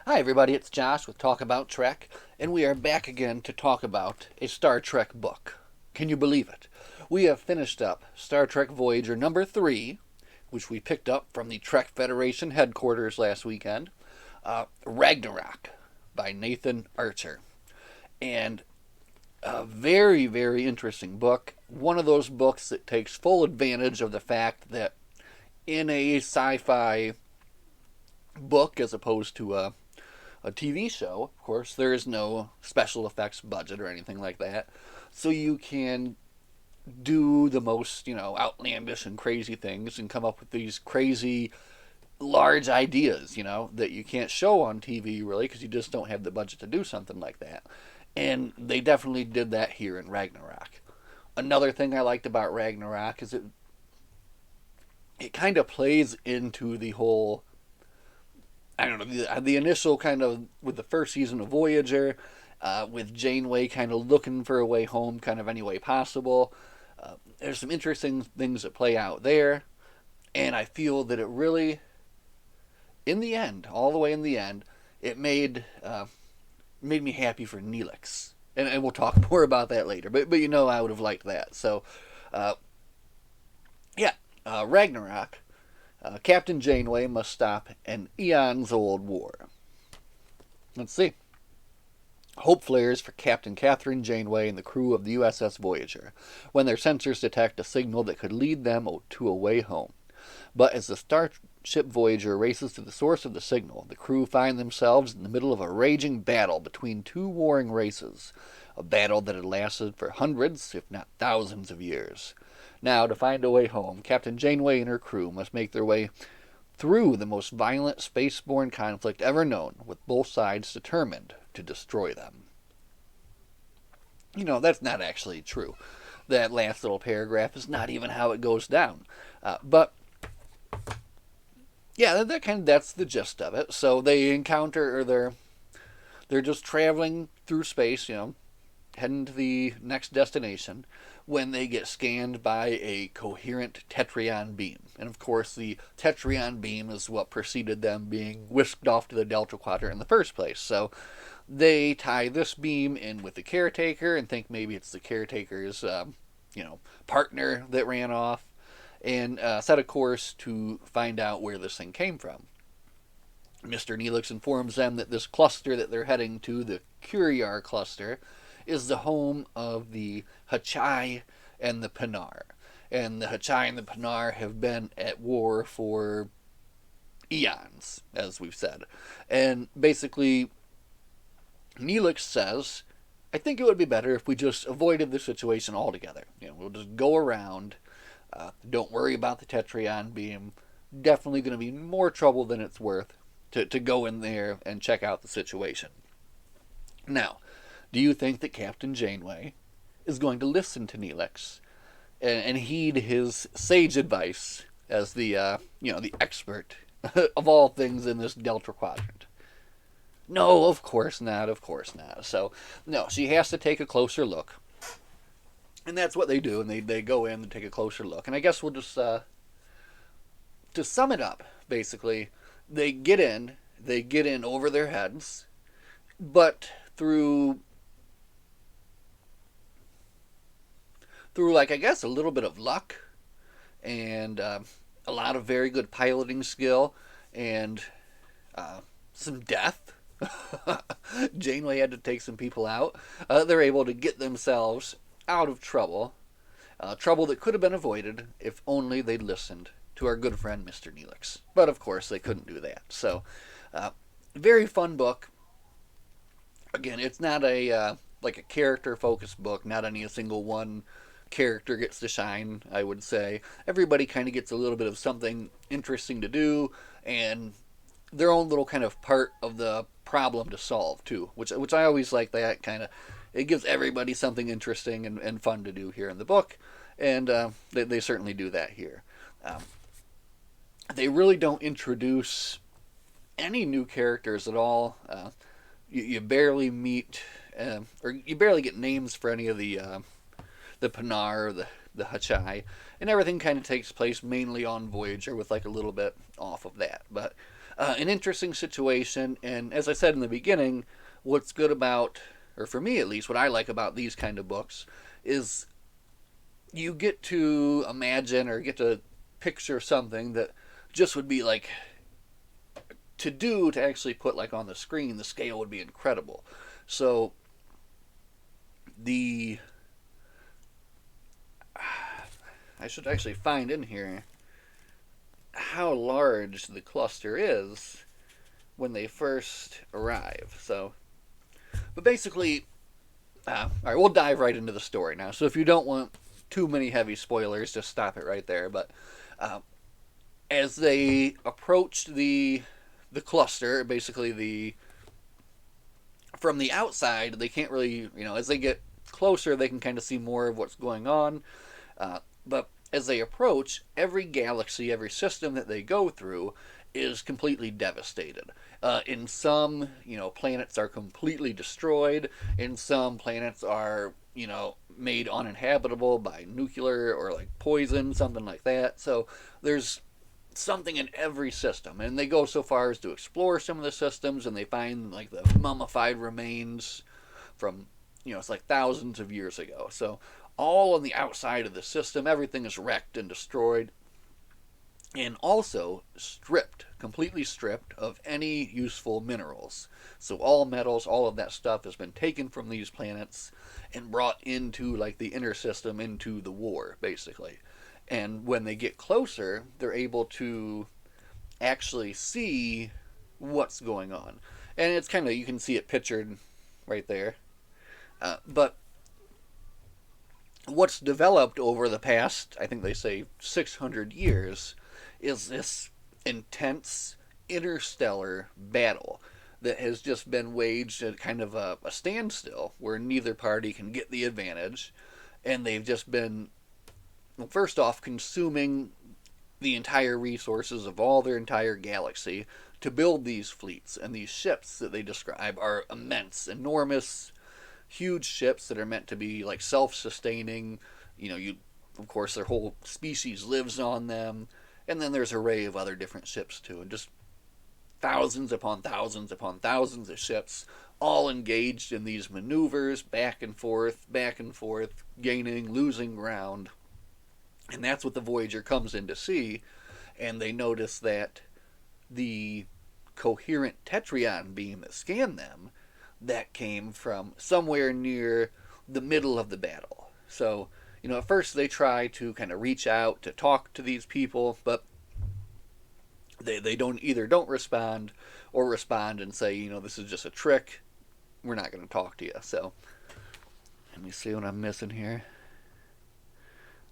Hi, everybody, it's Josh with Talk About Trek, and we are back again to talk about a Star Trek book. Can you believe it? We have finished up Star Trek Voyager number 3, which we picked up from the Trek Federation headquarters last weekend, Ragnarok by Nathan Archer. And a very, very interesting book. One of those books that takes full advantage of the fact that in a sci fi book, as opposed to a TV show, of course, there is no special effects budget or anything like that. So you can do the most, outlandish and crazy things and come up with these crazy large ideas, that you can't show on TV really because you just don't have the budget to do something like that. And they definitely did that here in Ragnarok. Another thing I liked about Ragnarok is it kind of plays into the whole, I don't know, the initial kind of with the first season of Voyager, with Janeway kind of looking for a way home, kind of any way possible. There's some interesting things that play out there, and I feel that it really, in the end, all the way in the end, it made me happy for Neelix, and we'll talk more about that later. But I would have liked that. So, uh, yeah, Ragnarok. Captain Janeway must stop an eons old war. Let's see. Hope flares for Captain Catherine Janeway and the crew of the USS Voyager when their sensors detect a signal that could lead them to a way home. But as the starship Voyager races to the source of the signal, the crew find themselves in the middle of a raging battle between two warring races, a battle that had lasted for hundreds, if not thousands of years. Now, to find a way home, Captain Janeway and her crew must make their way through the most violent spaceborne conflict ever known, with both sides determined to destroy them. That's not actually true. That last little paragraph is not even how it goes down. But yeah, that's the gist of it. So they encounter, or they're just traveling through space, heading to the next destination, when they get scanned by a coherent Tetryon beam. And of course, the Tetryon beam is what preceded them being whisked off to the Delta Quadrant in the first place. So they tie this beam in with the caretaker and think maybe it's the caretaker's, partner that ran off, and set a course to find out where this thing came from. Mr. Neelix informs them that this cluster that they're heading to, the Curiar cluster, is the home of the Hachai and the Pinar. And the Hachai and the Pinar have been at war for eons, as we've said. And basically, Neelix says, I think it would be better if we just avoided the situation altogether. We'll just go around. Don't worry about the Tetryon beam. Definitely going to be more trouble than it's worth to go in there and check out the situation. Now, do you think that Captain Janeway is going to listen to Neelix and heed his sage advice as the expert of all things in this Delta Quadrant? No, of course not. Of course not. So, no, she has to take a closer look. And that's what they do, and they go in and take a closer look. And I guess we'll just, to sum it up, basically, they get in over their heads, but through like I guess a little bit of luck and a lot of very good piloting skill and some death. Janeway had to take some people out. They're able to get themselves out of trouble. Trouble that could have been avoided if only they'd listened to our good friend Mr. Neelix. But of course, they couldn't do that. So, very fun book. Again, it's not a like a character focused book. Not any single one character gets to shine. I would say everybody kind of gets a little bit of something interesting to do, and their own little kind of part of the problem to solve too. Which I always like that kind of. It gives everybody something interesting and fun to do here in the book, and they certainly do that here. Um, they really don't introduce any new characters at all. You barely meet, or you barely get names for any of the Pinar or the Hachai, and everything kind of takes place mainly on Voyager with like a little bit off of that. But An interesting situation, and as I said in the beginning, what's good about, or for me at least, what I like about these kind of books is you get to imagine or get to picture something that just would be like to actually put like on the screen. The scale would be incredible. So the I should actually find in here how large the cluster is when they first arrive. So, but basically, all right, we'll dive right into the story now. So if you don't want too many heavy spoilers, just stop it right there. But uh, as they approach the cluster, basically the from the outside, they can't really, as they get closer, they can kind of see more of what's going on. But as they approach, every galaxy, every system that they go through is completely devastated. In some, planets are completely destroyed. In some, planets are, made uninhabitable by nuclear or like poison, something like that. So there's something in every system, and they go so far as to explore some of the systems, and they find like the mummified remains from, it's like thousands of years ago. So all on the outside of the system, everything is wrecked and destroyed, and also stripped, completely stripped of any useful minerals. So all metals, all of that stuff has been taken from these planets and brought into like the inner system, into the war, basically. And when they get closer, they're able to actually see what's going on. And it's kind of, you can see it pictured right there. But what's developed over the past, I think they say 600 years, is this intense interstellar battle that has just been waged at kind of a standstill where neither party can get the advantage. And they've just been, well, first off, consuming the entire resources of all their entire galaxy to build these fleets. And these ships that they describe are immense, enormous, huge ships that are meant to be like self-sustaining. Of course, their whole species lives on them. And then there's an array of other different ships too, and just thousands upon thousands upon thousands of ships, all engaged in these maneuvers, back and forth, gaining, losing ground. And that's what the Voyager comes in to see, and they notice that the coherent Tetryon beam that scanned them, that came from somewhere near the middle of the battle. So, at first they try to kind of reach out to talk to these people, but they don't respond, or respond and say, this is just a trick. We're not going to talk to you. So, let me see what I'm missing here.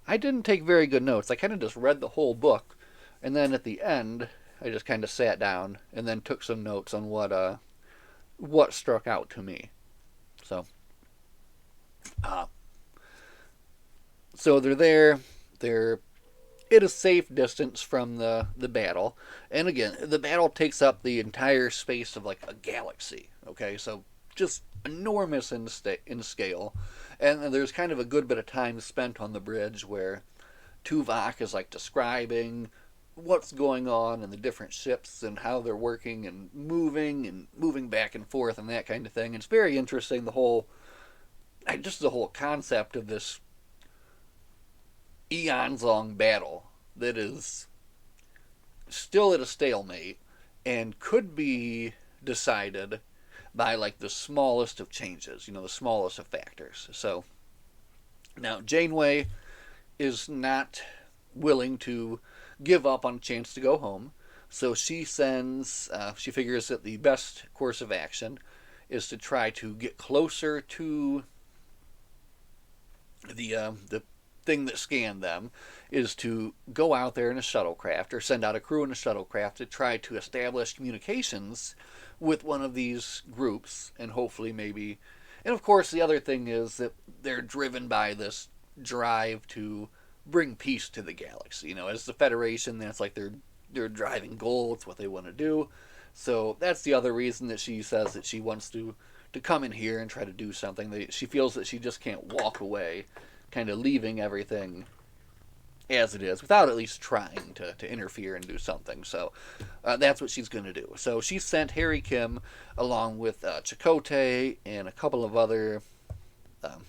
I didn't take very good notes. I kind of just read the whole book, and then at the end, I just kind of sat down and then took some notes on what struck out to me. So, so they're there. They're at a safe distance from the battle, and again, the battle takes up the entire space of like a galaxy. Okay, so just enormous in scale, and there's kind of a good bit of time spent on the bridge where Tuvok is like describing what's going on and the different ships and how they're working and moving back and forth and that kind of thing. It's very interesting, just the whole concept of this eons long battle that is still at a stalemate and could be decided by like the smallest of changes, the smallest of factors. So now Janeway is not willing to give up on a chance to go home, so she figures that the best course of action is to try to get closer to the thing that scanned them, is to go out there in a shuttlecraft, or send out a crew in a shuttlecraft to try to establish communications with one of these groups, and hopefully maybe. And of course, the other thing is that they're driven by this drive to bring peace to the galaxy. As the Federation, that's like their driving goal. It's what they want to do. So that's the other reason that she says that she wants to come in here and try to do something. She feels that she just can't walk away, kind of leaving everything as it is without at least trying to interfere and do something. So that's what she's going to do. So she sent Harry Kim along with Chakotay and a couple of other. Um,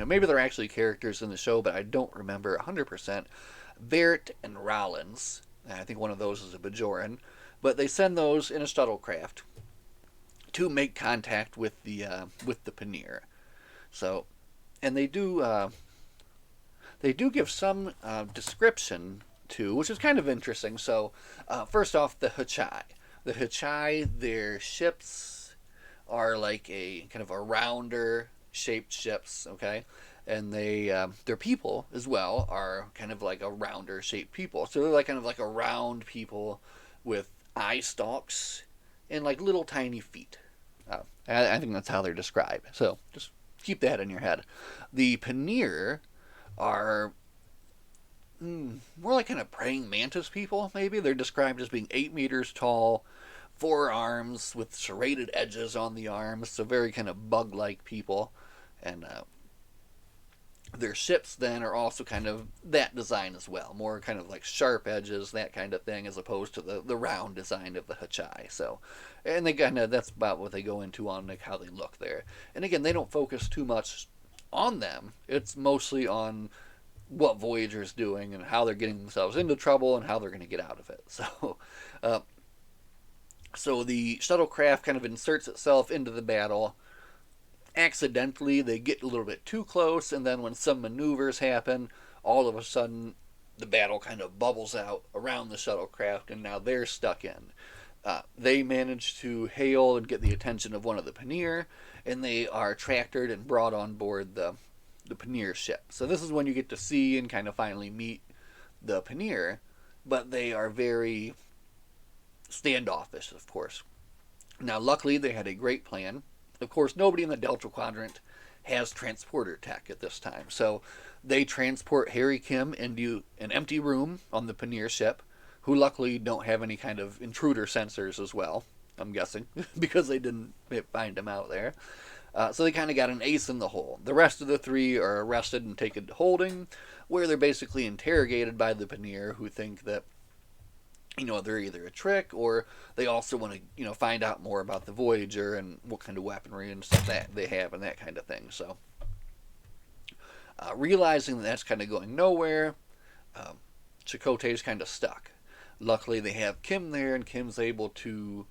Maybe they're actually characters in the show, but I don't remember 100%. Vert and Rollins. I think one of those is a Bajoran. But they send those in a shuttlecraft to make contact with the Paneer. So, and they do give some description too, which is kind of interesting. So, first off, the Hachai. The Hachai, their ships are like a kind of a rounder shaped ships, okay? And their people as well are kind of like a rounder shaped people. So they're like kind of like a round people with eye stalks and like little tiny feet. I think that's how they're described. So just keep that in your head. The Paneer are more like kind of praying mantis people, maybe. They're described as being 8 meters tall, 4 arms with serrated edges on the arms, so very kind of bug like people. And their ships then are also kind of that design as well, more kind of like sharp edges, that kind of thing, as opposed to the round design of the Hachai. So, and they kind of, that's about what they go into on like how they look there. And again, they don't focus too much on them. It's mostly on what Voyager's doing and how they're getting themselves into trouble and how they're going to get out of it. So, so the shuttlecraft kind of inserts itself into the battle. Accidentally, they get a little bit too close, and then when some maneuvers happen, all of a sudden the battle kind of bubbles out around the shuttlecraft, and now they're stuck in. They manage to hail and get the attention of one of the Paneer, and they are tractored and brought on board the Paneer ship. So this is when you get to see and kind of finally meet the Paneer, but they are very standoffish, of course. Now, luckily, they had a great plan. Of course, nobody in the Delta Quadrant has transporter tech at this time, so they transport Harry Kim into an empty room on the Paneer ship, who luckily don't have any kind of intruder sensors as well, I'm guessing, because they didn't find him out there. So they kind of got an ace in the hole. The rest of the 3 are arrested and taken to holding, where they're basically interrogated by the Paneer, who think that, you know, they're either a trick or they also want to, you know, find out more about the Voyager and what kind of weaponry and stuff that they have and that kind of thing. So, realizing that that's kind of going nowhere, Chakotay's kind of stuck. Luckily, they have Kim there, and Kim's able to.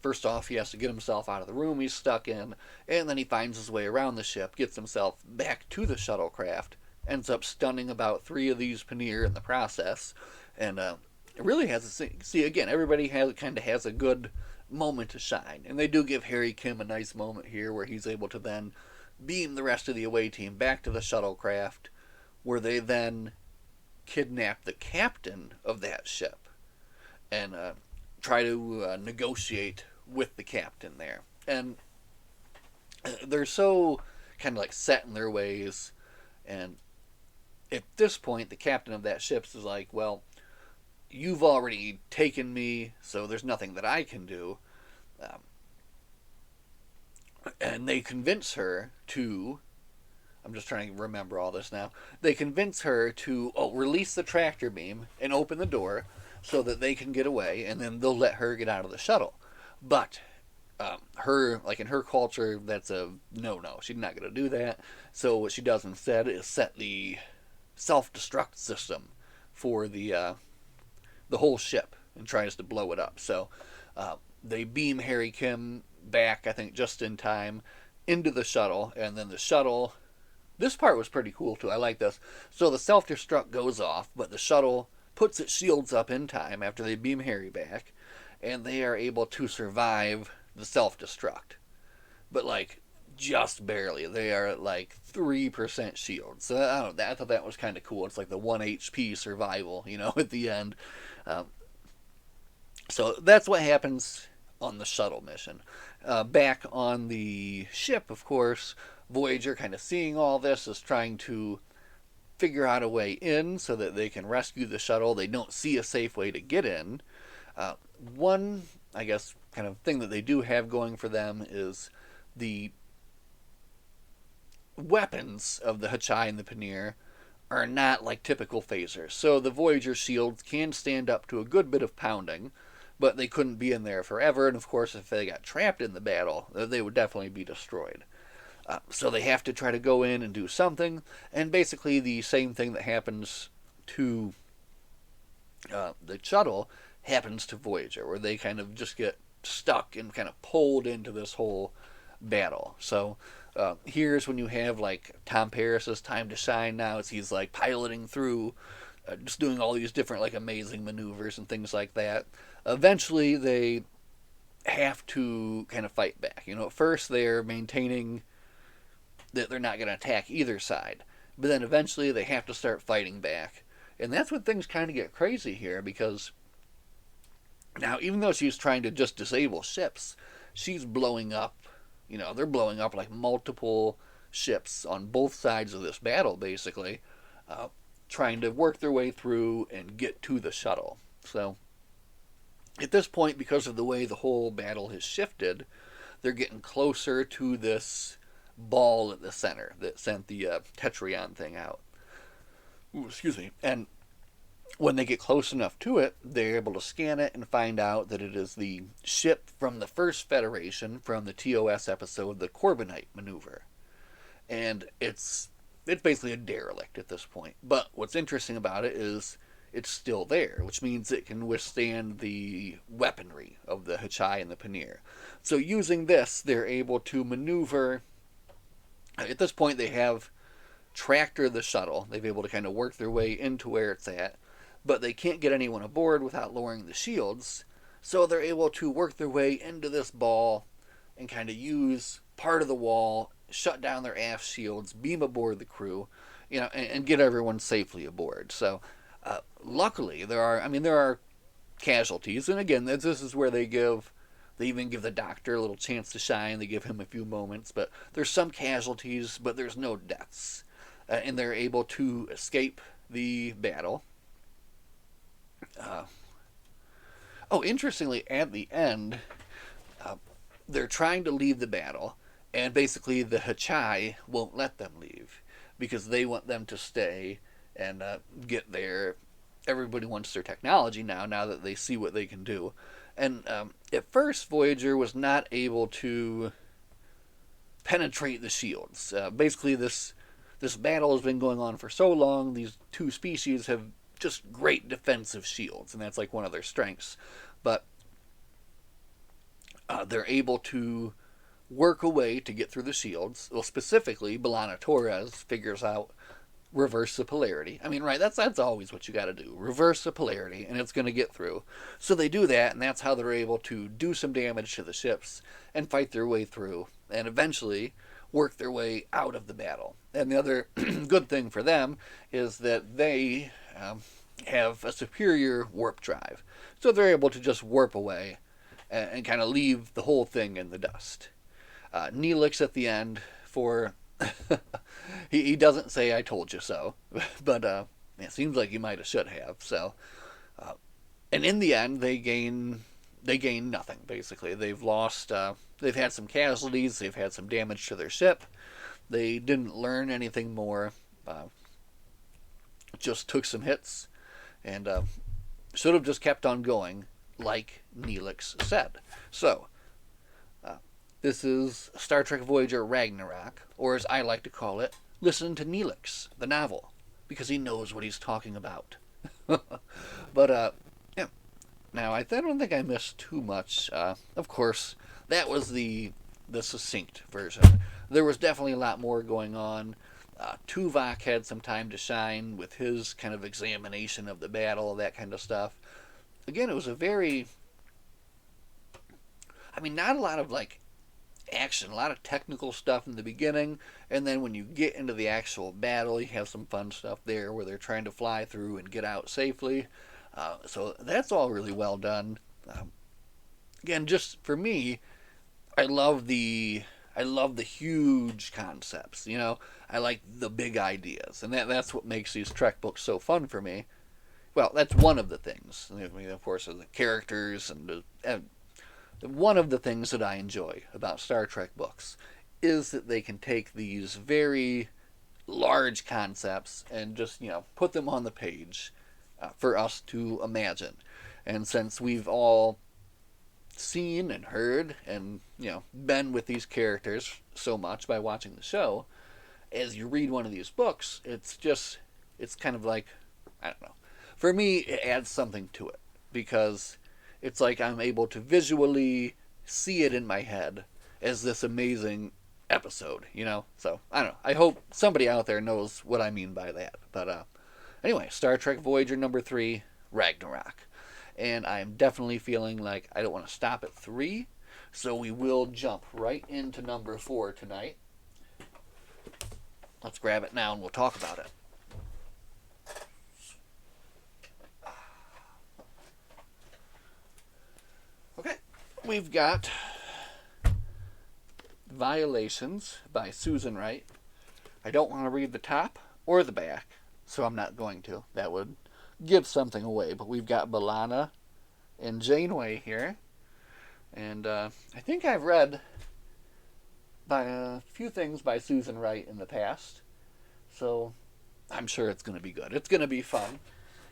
First off, he has to get himself out of the room he's stuck in, and then he finds his way around the ship, gets himself back to the shuttlecraft, ends up stunning about 3 of these Paneer in the process, and it really has a see again. Everybody kind of has a good moment to shine, and they do give Harry Kim a nice moment here where he's able to then beam the rest of the away team back to the shuttlecraft, where they then kidnap the captain of that ship and try to negotiate with the captain there. And they're so kind of like set in their ways, and at this point, the captain of that ship is like, well, you've already taken me, so there's nothing that I can do. And they convince her to. I'm just trying to remember all this now. They convince her to release the tractor beam and open the door so that they can get away, and then they'll let her get out of the shuttle. But her, like in her culture, that's a no-no. She's not going to do that. So what she does instead is set the self-destruct system for the whole ship and tries to blow it up. So they beam Harry Kim back, I think just in time, into the shuttle, and then the shuttle. This part was pretty cool too. I like this. So the self-destruct goes off, but the shuttle puts its shields up in time after they beam Harry back, and they are able to survive the self-destruct. But like just barely. They are at like 3% shield. So I don't know. I thought that was kind of cool. It's like the 1 HP survival, you know, at the end. So that's what happens on the shuttle mission. Back on the ship, of course, Voyager, kind of seeing all this, is trying to figure out a way in so that they can rescue the shuttle. They don't see a safe way to get in. One, I guess, kind of thing that they do have going for them is the weapons of the Hachai and the Paneer are not like typical phasers. So the Voyager shields can stand up to a good bit of pounding, but they couldn't be in there forever. And of course, if they got trapped in the battle, they would definitely be destroyed. So they have to try to go in and do something, and basically the same thing that happens to the shuttle happens to Voyager, where they kind of just get stuck and kind of pulled into this whole battle. So here's when you have like Tom Paris's time to shine. Now it's he's like piloting through, just doing all these different like amazing maneuvers and things like that. Eventually, they have to kind of fight back. At first they're maintaining that they're not going to attack either side, but then eventually they have to start fighting back, and that's when things kind of get crazy here because now even though she's trying to just disable ships, she's blowing up. They're blowing up like multiple ships on both sides of this battle, basically, trying to work their way through and get to the shuttle. So at this point, because of the way the whole battle has shifted, they're getting closer to this ball at the center that sent the Tetryon thing out. Ooh, excuse me. And when they get close enough to it, they're able to scan it and find out that it is the ship from the First Federation from the TOS episode, the Corbinite Maneuver. And it's basically a derelict at this point. But what's interesting about it is it's still there, which means it can withstand the weaponry of the Hachai and the Paneer. So using this, they're able to maneuver. At this point, they have tractor the shuttle. They've been able to kind of work their way into where it's at, but they can't get anyone aboard without lowering the shields. So they're able to work their way into this ball and kind of use part of the wall, shut down their aft shields, beam aboard the crew, and get everyone safely aboard. So luckily, there are casualties, and again, this is where they even give the Doctor a little chance to shine. They give him a few moments, but there's some casualties, but there's no deaths, and they're able to escape the battle. Interestingly, at the end, they're trying to leave the battle, and basically the Hachai won't let them leave because they want them to stay and get there. Everybody wants their technology now that they see what they can do. And at first, Voyager was not able to penetrate the shields. Basically, this battle has been going on for so long. These two species have just great defensive shields, and that's like one of their strengths. But they're able to work a way to get through the shields. Well, specifically, B'Elanna Torres figures out reverse the polarity. Right, that's always what you got to do. Reverse the polarity, and it's going to get through. So they do that, and that's how they're able to do some damage to the ships and fight their way through, and eventually work their way out of the battle. And the other good thing for them is that they have a superior warp drive. So they're able to just warp away and kind of leave the whole thing in the dust. Neelix at the end for... he doesn't say "I told you so," but it seems like he might have should have. So, and in the end, they gain nothing. Basically, they've lost. They've had some casualties. They've had some damage to their ship. They didn't learn anything more. Just took some hits, and should have just kept on going, like Neelix said. So. This is Star Trek Voyager Ragnarok, or as I like to call it, listen to Neelix, the novel, because he knows what he's talking about. But, yeah. Now, I don't think I missed too much. Of course, that was the succinct version. There was definitely a lot more going on. Tuvok had some time to shine with his kind of examination of the battle, that kind of stuff. Again, it was a very... not a lot of, action, a lot of technical stuff in the beginning, and then when you get into the actual battle, you have some fun stuff there where they're trying to fly through and get out safely. So that's all really well done. Again, just for me, I love the huge concepts. I like the big ideas, and that's what makes these Trek books so fun for me. Well, that's one of the things. Of course, the characters and one of the things that I enjoy about Star Trek books is that they can take these very large concepts and just, put them on the page for us to imagine. And since we've all seen and heard and, been with these characters so much by watching the show, as you read one of these books, it's kind of like, I don't know. For me, it adds something to it because it's like I'm able to visually see it in my head as this amazing episode. So, I don't know. I hope somebody out there knows what I mean by that. But anyway, Star Trek Voyager number 3, Ragnarok. And I'm definitely feeling like I don't want to stop at 3, so we will jump right into number 4 tonight. Let's grab it now and we'll talk about it. Okay, we've got Violations by Susan Wright. I don't want to read the top or the back, so I'm not going to. That would give something away. But we've got B'Elanna and Janeway here. And I think I've read by a few things by Susan Wright in the past. So I'm sure it's going to be good. It's going to be fun.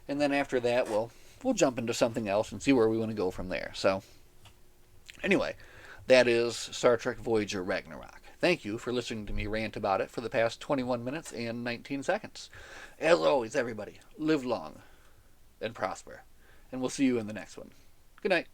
And then after that, we'll jump into something else and see where we want to go from there. So anyway, that is Star Trek Voyager Ragnarok. Thank you for listening to me rant about it for the past 21 minutes and 19 seconds. As always, everybody, live long and prosper. And we'll see you in the next one. Good night.